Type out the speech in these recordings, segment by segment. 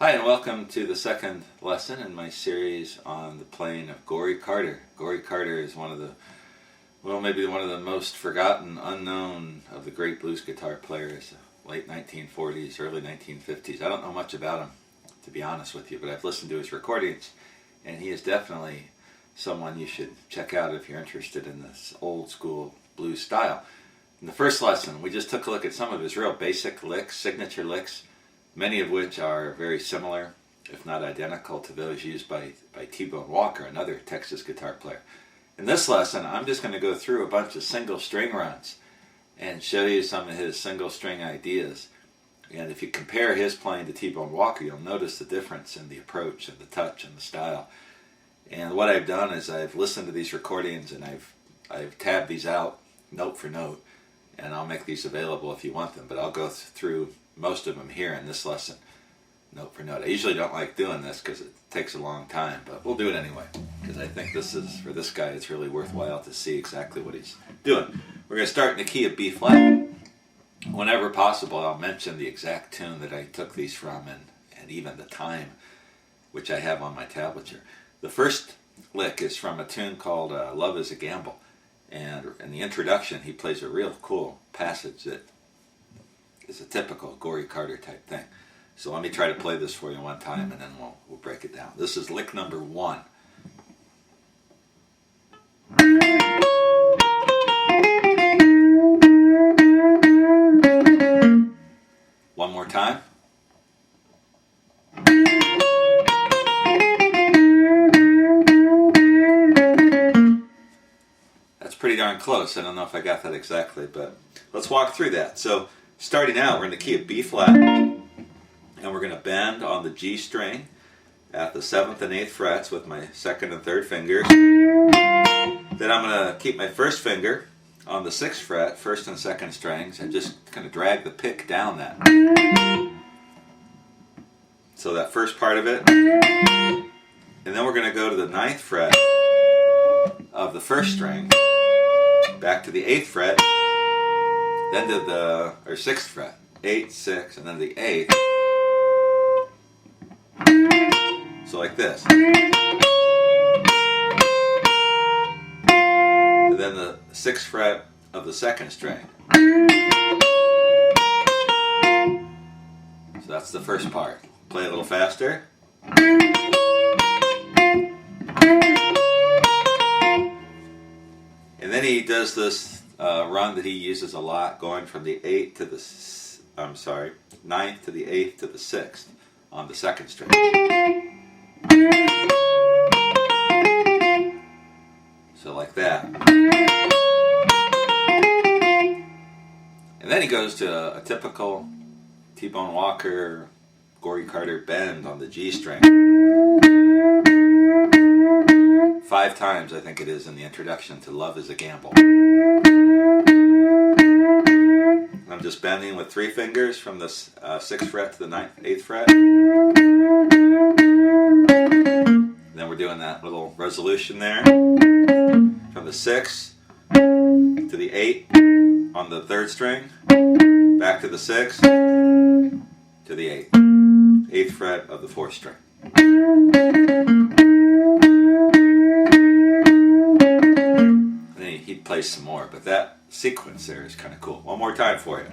Hi and welcome to the second lesson in my series on the playing of Goree Carter. Goree Carter is maybe one of the most forgotten, unknown of the great blues guitar players, late 1940s, early 1950s. I don't know much about him, to be honest with you, but I've listened to his recordings, and he is definitely someone you should check out if you're interested in this old school blues style. In the first lesson, we just took a look at some of his real basic licks, signature licks, many of which are very similar, if not identical, to those used by T-Bone Walker, another Texas guitar player. In this lesson, I'm just going to go through a bunch of single string runs and show you some of his single string ideas. And if you compare his playing to T-Bone Walker, you'll notice the difference in the approach and the touch and the style. And what I've done is I've listened to these recordings and I've tabbed these out note for note, and I'll make these available if you want them, but I'll go through most of them here in this lesson, note for note. I usually don't like doing this because it takes a long time, but we'll do it anyway, because I think this is, for this guy, it's really worthwhile to see exactly what he's doing. We're going to start in the key of B flat. Whenever possible, I'll mention the exact tune that I took these from and even the time, which I have on my tablature. The first lick is from a tune called Love is a Gamble, and in the introduction he plays a real cool passage that is a typical Goree Carter type thing. So let me try to play this for you one time and then we'll break it down. This is lick number 1. One more time. That's pretty darn close. I don't know if I got that exactly, but let's walk through that. So starting out, we're in the key of B flat, and we're going to bend on the G string at the 7th and 8th frets with my 2nd and 3rd fingers. Then I'm going to keep my 1st finger on the 6th fret, 1st and 2nd strings, and just kind of drag the pick down that. So that first part of it. And then we're going to go to the 9th fret of the 1st string, back to the 8th fret, then to the 6th fret, 8, 6, and then the 8th. So like this. And then the 6th fret of the 2nd string. So that's the first part. Play a little faster. And then he does this run that he uses a lot, going from the 9th to the 8th to the 6th on the 2nd string. So like that. And then he goes to a typical T-Bone Walker, Goree Carter bend on the G string. 5 times, I think it is, in the introduction to Love is a Gamble. I'm just bending with 3 fingers from the 6th fret to the 8th fret. Then we're doing that little resolution there. From the 6th to the 8th on the 3rd string. Back to the 6th to the 8th. 8th fret of the 4th string. And then he plays some more, but that sequence there is kind of cool. One more time for you.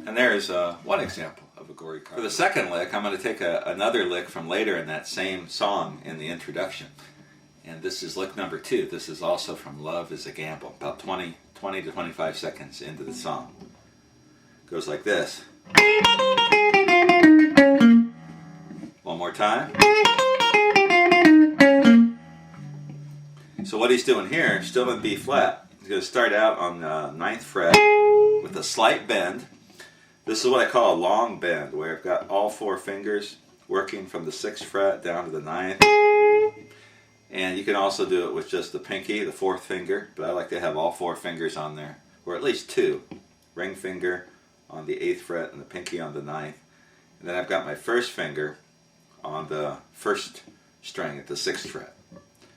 And there's one example of a Goree Carter. For the second lick, I'm going to take another lick from later in that same song in the introduction. And this is lick number 2. This is also from Love is a Gamble, about 20 to 25 seconds into the song. It goes like this. One more time. So what he's doing here, still in B flat, he's going to start out on the 9th fret with a slight bend. This is what I call a long bend, where I've got all 4 fingers working from the 6th fret down to the 9th. And you can also do it with just the pinky, the 4th finger, but I like to have all 4 fingers on there, or at least 2. Ring finger on the 8th fret and the pinky on the 9th. And then I've got my 1st finger on the 1st string at the 6th fret.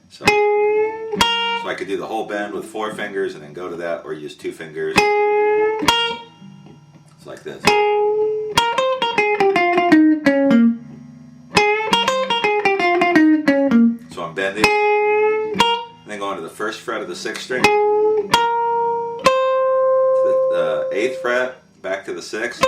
So I could do the whole bend with 4 fingers and then go to that, or use 2 fingers. It's like this. So I'm bending, and then going to the 1st fret of the 6th string, to the 8th fret, back to the 6th,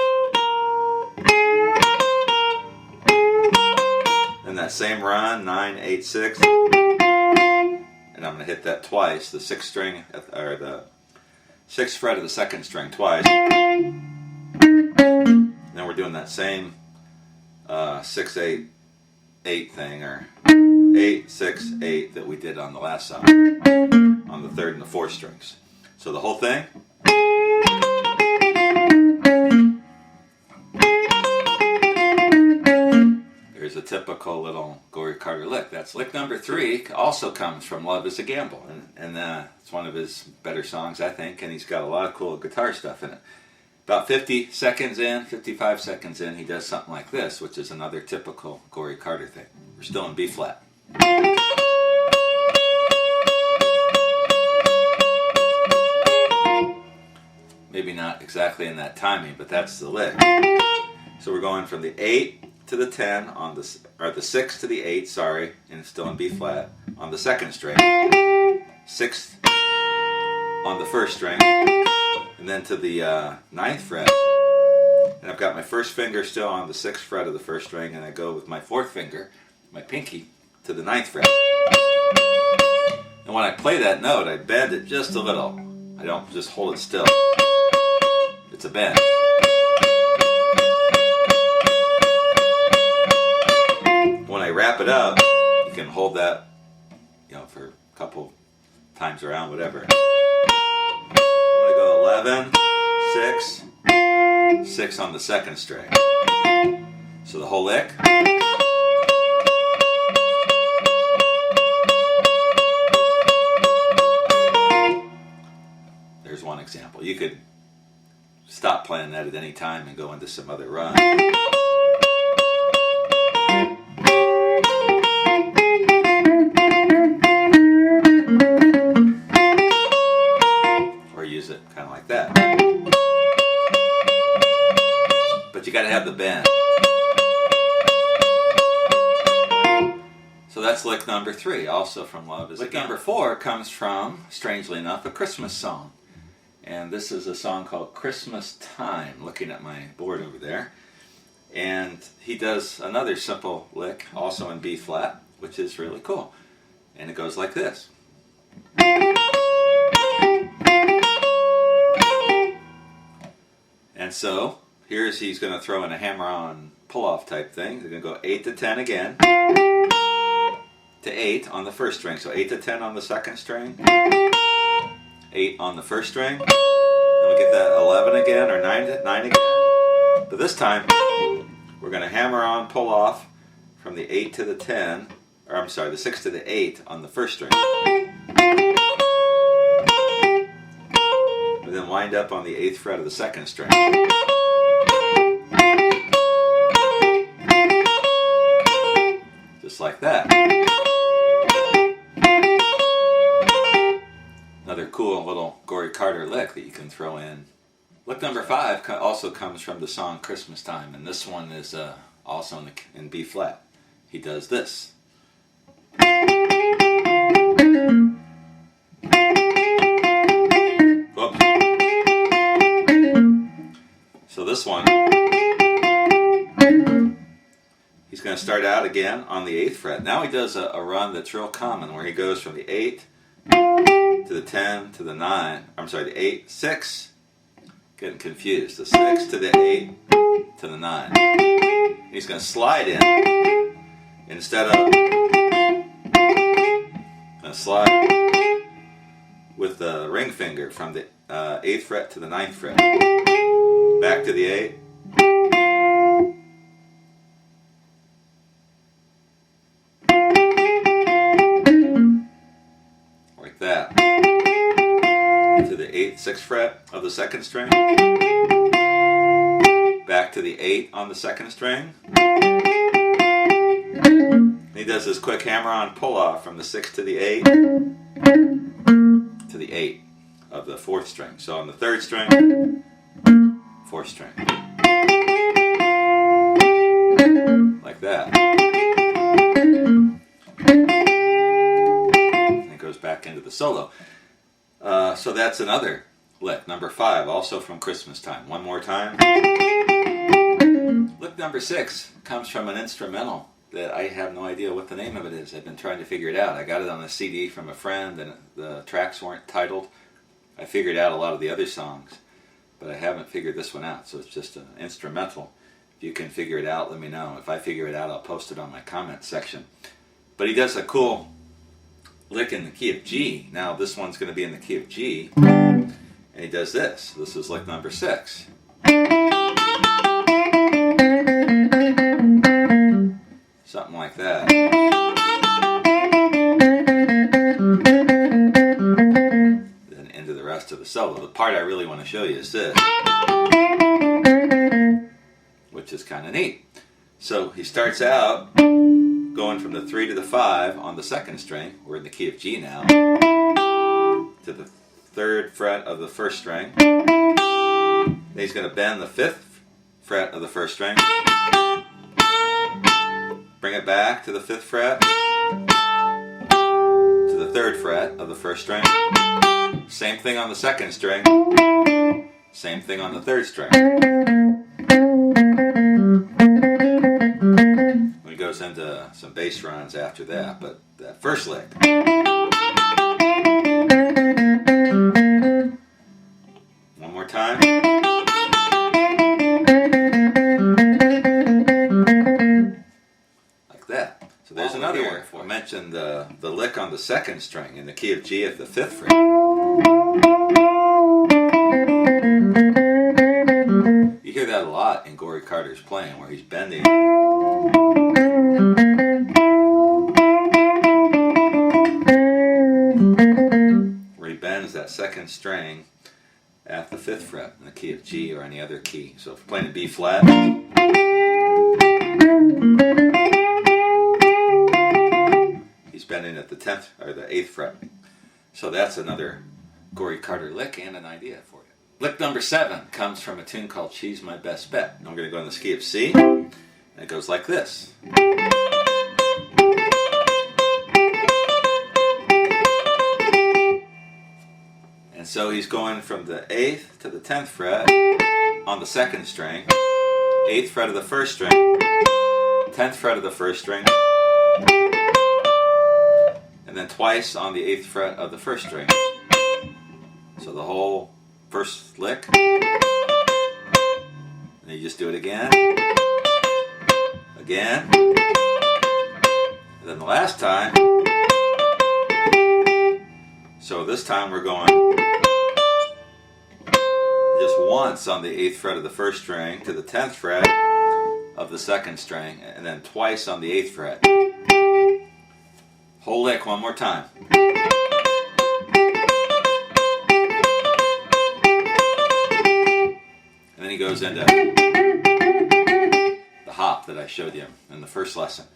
and that same run, 9, 8, 6, and I'm going to hit that twice, the 6th string, or the 6th fret of the 2nd string twice. Then we're doing that same 6, 8, 8 thing, or 8, 6, 8 that we did on the last song, on the 3rd and the 4th strings. So the whole thing. There's a typical little Goree Carter lick. That's lick number 3. Also comes from Love Is a Gamble, and it's one of his better songs, I think, and he's got a lot of cool guitar stuff in it. About 50 seconds in, 55 seconds in, he does something like this, which is another typical Goree Carter thing. We're still in B flat. Maybe not exactly in that timing, but that's the lick. So we're going from the 8 to the 10 on the, or the 6 to the 8, sorry, and it's still in B flat on the 2nd string. 6th on the 1st string, and then to the 9th fret. And I've got my 1st finger still on the 6th fret of the 1st string, and I go with my 4th finger, my pinky, to the 9th fret. And when I play that note, I bend it just a little. I don't just hold it still. It's a bend. When I wrap it up, you can hold that, for a couple times around, whatever. I'm going to go 11, 6, 6 on the 2nd string. So the whole lick. There's one example. You could stop playing that at any time and go into some other run. Or use it kind of like that. But you got to have the bend. So that's lick number 3, also from Love Is a Gamble. Lick number 4 comes from, strangely enough, a Christmas song. And this is a song called Christmas Time, looking at my board over there. And he does another simple lick, also in B flat, which is really cool. And it goes like this. And so, he's going to throw in a hammer-on pull-off type thing. They're going to go 8 to 10 again, to 8 on the 1st string. So 8 to 10 on the 2nd string, 8 on the 1st string, then we get that 11 again, or 9 again. But this time, we're going to hammer on, pull off from the 8 to the 10, or I'm sorry, the 6 to the 8 on the 1st string. And then wind up on the 8th fret of the 2nd string. Just like that. Another cool little Goree Carter lick that you can throw in. Lick number 5 also comes from the song Christmas Time, and this one is also in B flat. He does this. Whoops. So this one, he's going to start out again on the 8th fret. Now he does a run that's real common, where he goes from the 8 to the 10 to the 9, I'm sorry, the 8, 6, getting confused, the 6 to the 8 to the 9. He's going to slide in, instead of, going to slide with the ring finger from the 8th fret to the 9th fret, back to the 8, like that, to the 8th, 6th fret of the 2nd string, back to the 8 on the 2nd string, And he does this quick hammer-on pull-off from the 6 to the 8 to the 8 of the 4th string. So on the 3rd string, 4th string. Like that. And it goes back into the solo. So that's another lick, number 5, also from Christmas Time. One more time. Lick number 6 comes from an instrumental that I have no idea what the name of it is. I've been trying to figure it out. I got it on a CD from a friend and the tracks weren't titled. I figured out a lot of the other songs, but I haven't figured this one out, so it's just an instrumental. If you can figure it out, let me know. If I figure it out, I'll post it on my comment section. But he does a cool lick in the key of G. Now this one's going to be in the key of G, and he does this. This is lick number 6. Something like that. Then into the rest of the solo. The part I really want to show you is this, which is kind of neat. So he starts out going from the 3 to the 5 on the 2nd string. We're in the key of G now. To the 3rd fret of the 1st string. Then he's going to bend the 5th fret of the 1st string. Bring it back to the 5th fret. To the 3rd fret of the 1st string. Same thing on the 2nd string. Same thing on the 3rd string. He goes into some bass runs after that, but that first lick. One more time. Like that. So there's another one. I mentioned the lick on the 2nd string in the key of G at the 5th fret. You hear that a lot in Goree Carter's playing, where he's bending. Where he bends that 2nd string at the 5th fret in the key of G or any other key. So if you're playing a B flat, he's bending at the 10th or the 8th fret. So that's another Goree Carter lick and an idea for you. Lick number 7 comes from a tune called She's My Best Bet. I'm going to go in the key of C, and it goes like this. And so he's going from the 8th to the 10th fret on the 2nd string, 8th fret of the 1st string, 10th fret of the 1st string, and then twice on the 8th fret of the 1st string. So the whole first lick, and you just do it again, and then the last time. So this time we're going just once on the 8th fret of the 1st string to the 10th fret of the 2nd string, and then twice on the 8th fret. Whole lick one more time. And then he goes into the hop that I showed you in the first lesson.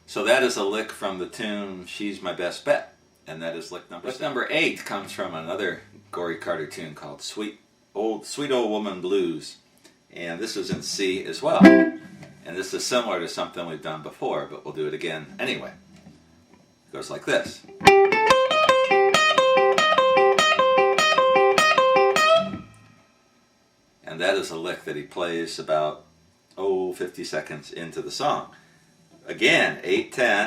So that is a lick from the tune She's My Best Bet. And that is lick number 7. Lick number 8 comes from another Goree Carter tune called Sweet Old Woman Blues. And this is in C as well. And this is similar to something we've done before, but we'll do it again anyway. It goes like this. And that is a lick that he plays about, 50 seconds into the song. Again, 8-10,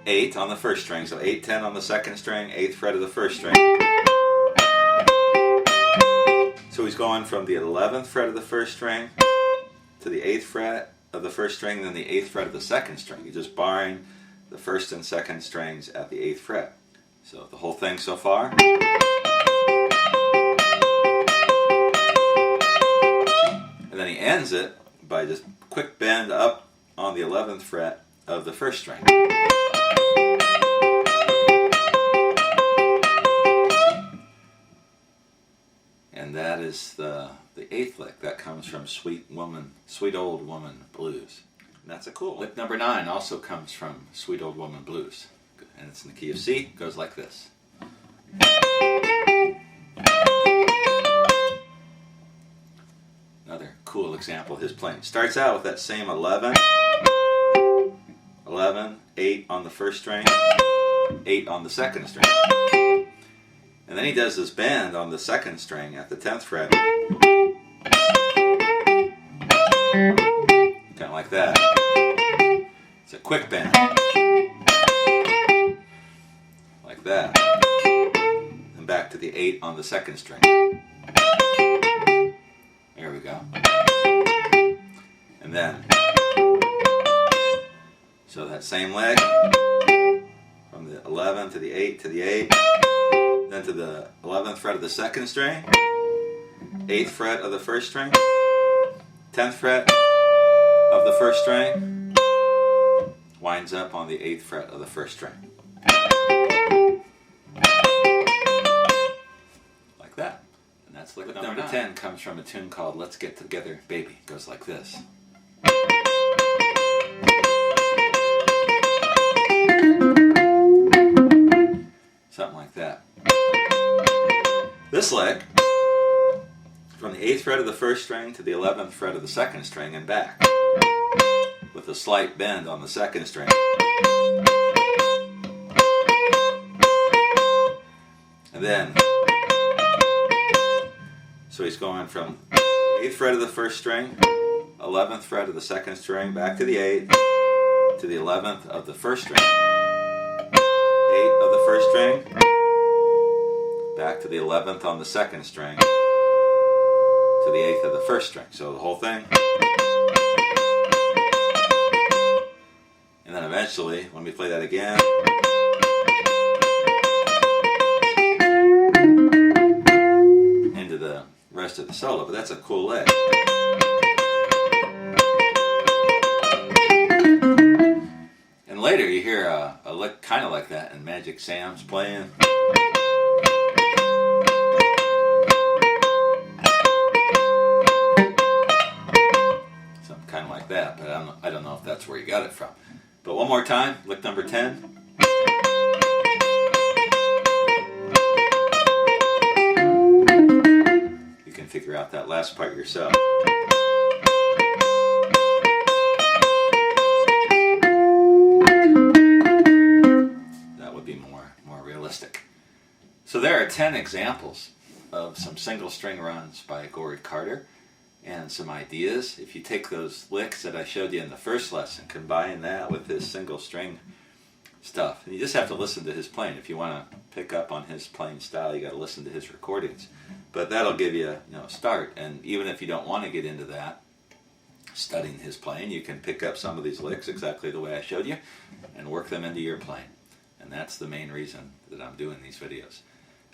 8 on the 1st string, so 8-10 on the 2nd string, 8th fret of the 1st string. So he's going from the 11th fret of the 1st string to the 8th fret of the 1st string, then the 8th fret of the 2nd string. He's just barring the 1st and 2nd strings at the 8th fret. So the whole thing so far. And then he ends it by just quick bend up on the 11th fret of the 1st string. And that is the 8th lick. That comes from Sweet Old Woman Blues. And that's a cool lick. Number 9 also comes from Sweet Old Woman Blues. And it's in the key of C. It goes like this. Another cool example of his playing. Starts out with that same 11, 11, 8 on the first string, 8 on the second string. And then he does this bend on the second string at the 10th fret. Kind of like that. It's a quick bend. Like that. And back to the 8 on the second string. There we go. And then, so that same leg, from the 11 to the 8 to the 8, then to the 11th fret of the second string, 8th fret of the first string, 10th fret of the first string, winds up on the 8th fret of the first string. Like that. And that's lick number 10 comes from a tune called Let's Get Together Baby. It goes like this. Something like that. This lick, from the 8th fret of the first string to the 11th fret of the second string and back, with a slight bend on the second string. And then, so he's going from 8th fret of the first string, 11th fret of the second string, back to the 8th, to the 11th of the first string, 8 of the first string, back to the 11th on the second string, to the 8th of the first string. So the whole thing. And then eventually, when we play that again, into the rest of the solo. But that's a cool lick. And later you hear a lick kind of like that in Magic Sam's playing. Something kind of like that, but I don't know if that's where you got it from. But one more time, lick number 10. You can figure out that last part yourself. That would be more realistic. So there are 10 examples of some single string runs by Goree Carter, and some ideas. If you take those licks that I showed you in the first lesson, combine that with his single string stuff, and you just have to listen to his playing. If you want to pick up on his playing style, you got to listen to his recordings. But that'll give you, a start. And even if you don't want to get into that, studying his playing, you can pick up some of these licks exactly the way I showed you and work them into your playing. And that's the main reason that I'm doing these videos.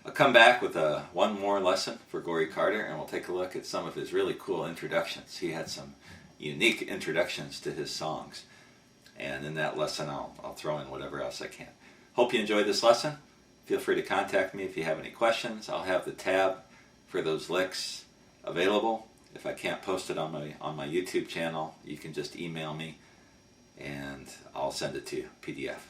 I'll come back with one more lesson for Goree Carter, and we'll take a look at some of his really cool introductions. He had some unique introductions to his songs, and in that lesson I'll throw in whatever else I can. Hope you enjoyed this lesson. Feel free to contact me if you have any questions. I'll have the tab for those licks available. If I can't post it on my YouTube channel, you can just email me and I'll send it to you, PDF.